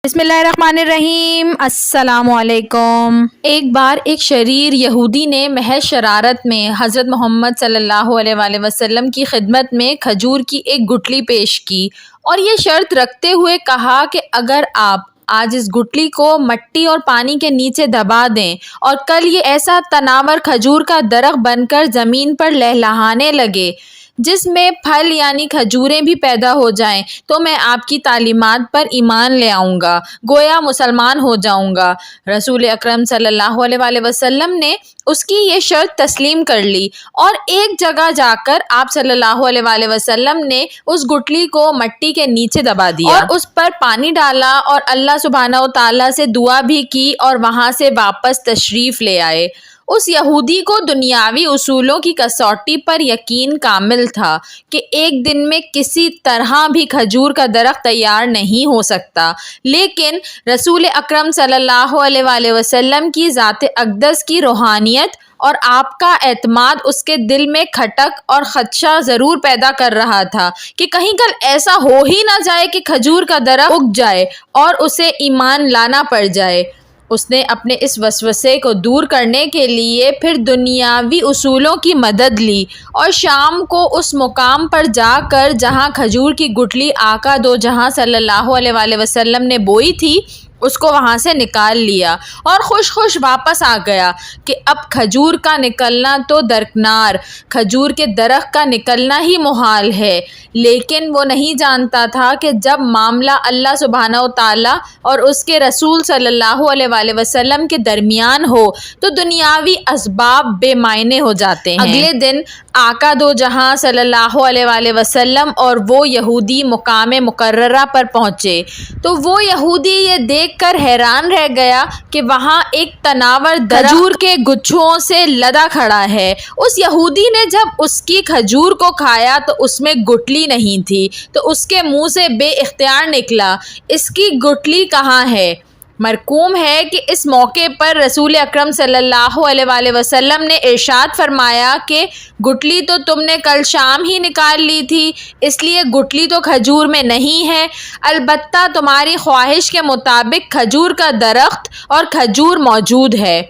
بسم اللہ الرحمن الرحیم۔ السلام علیکم۔ ایک بار ایک شریر یہودی نے محض شرارت میں حضرت محمد صلی اللہ علیہ وآلہ وسلم کی خدمت میں کھجور کی ایک گٹھلی پیش کی اور یہ شرط رکھتے ہوئے کہا کہ اگر آپ آج اس گٹھلی کو مٹی اور پانی کے نیچے دبا دیں اور کل یہ ایسا تناور کھجور کا درخت بن کر زمین پر لہلہانے لگے جس میں پھل یعنی کھجوریں بھی پیدا ہو جائیں تو میں آپ کی تعلیمات پر ایمان لے آؤں گا، گویا مسلمان ہو جاؤں گا۔ رسول اکرم صلی اللہ علیہ وآلہ وسلم نے اس کی یہ شرط تسلیم کر لی اور ایک جگہ جا کر آپ صلی اللہ علیہ وآلہ وسلم نے اس گٹھلی کو مٹی کے نیچے دبا دیا اور اس پر پانی ڈالا اور اللہ سبحانہ و تعالیٰ سے دعا بھی کی اور وہاں سے واپس تشریف لے آئے۔ اس یہودی کو دنیاوی اصولوں کی کسوٹی پر یقین کامل تھا کہ ایک دن میں کسی طرح بھی کھجور کا درخت تیار نہیں ہو سکتا، لیکن رسول اکرم صلی اللہ علیہ وآلہ وسلم کی ذات اقدس کی روحانیت اور آپ کا اعتماد اس کے دل میں کھٹک اور خدشہ ضرور پیدا کر رہا تھا کہ کہیں کل ایسا ہو ہی نہ جائے کہ کھجور کا درخت اگ جائے اور اسے ایمان لانا پڑ جائے۔ اس نے اپنے اس وسوسے کو دور کرنے کے لیے پھر دنیاوی اصولوں کی مدد لی اور شام کو اس مقام پر جا کر جہاں کھجور کی گٹھلی آقا دو جہاں صلی اللہ علیہ وآلہ وسلم نے بوئی تھی اس کو وہاں سے نکال لیا اور خوش واپس آ گیا کہ اب کھجور کا نکلنا تو درکنار، کھجور کے درخت کا نکلنا ہی محال ہے، لیکن وہ نہیں جانتا تھا کہ جب معاملہ اللہ سبحانہ و تعالیٰ اور اس کے رسول صلی اللہ علیہ وآلہ وسلم کے درمیان ہو تو دنیاوی اسباب بے معنی ہو جاتے ہیں۔ اگلے دن آقا دو جہاں صلی اللہ علیہ وآلہ وسلم اور وہ یہودی مقام مقررہ پر پہنچے تو وہ یہودی یہ دیکھ کر حیران رہ گیا کہ وہاں ایک تناور کھجور کے گچھوں سے لدا کھڑا ہے۔ اس یہودی نے جب اس کی کھجور کو کھایا تو اس میں گٹھلی نہیں تھی تو اس کے منہ سے بے اختیار نکلا، اس کی گٹھلی کہاں ہے؟ مرقوم ہے کہ اس موقع پر رسول اکرم صلی اللہ علیہ وآلہ وسلم نے ارشاد فرمایا کہ گٹھلی تو تم نے کل شام ہی نکال لی تھی، اس لیے گٹھلی تو کھجور میں نہیں ہے، البتہ تمہاری خواہش کے مطابق کھجور کا درخت اور کھجور موجود ہے۔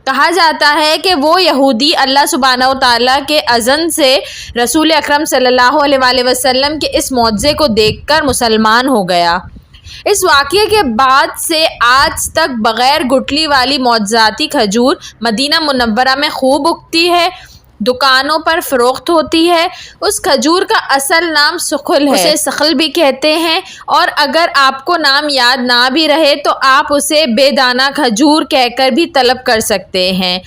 کہا جاتا ہے کہ وہ یہودی اللہ سبحانہ و تعالیٰ کے اذن سے رسول اکرم صلی اللہ علیہ وآلہ وسلم کے اس معجزے کو دیکھ کر مسلمان ہو گیا۔ اس واقعے کے بعد سے آج تک بغیر گٹھلی والی معجزاتی کھجور مدینہ منورہ میں خوب اگتی ہے، دکانوں پر فروخت ہوتی ہے۔ اس کھجور کا اصل نام سخل ہے، اسے سخل بھی کہتے ہیں، اور اگر آپ کو نام یاد نہ بھی رہے تو آپ اسے بے دانہ کھجور کہہ کر بھی طلب کر سکتے ہیں۔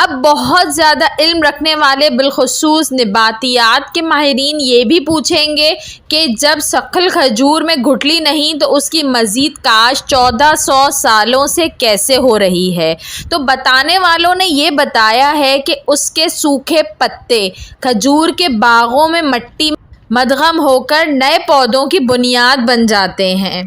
اب بہت زیادہ علم رکھنے والے بالخصوص نباتیات کے ماہرین یہ بھی پوچھیں گے کہ جب سخل کھجور میں گٹھلی نہیں تو اس کی مزید کاشت 1400 سالوں سے کیسے ہو رہی ہے؟ تو بتانے والوں نے یہ بتایا ہے کہ اس کے سوکھے پتے کھجور کے باغوں میں مٹی مدغم ہو کر نئے پودوں کی بنیاد بن جاتے ہیں۔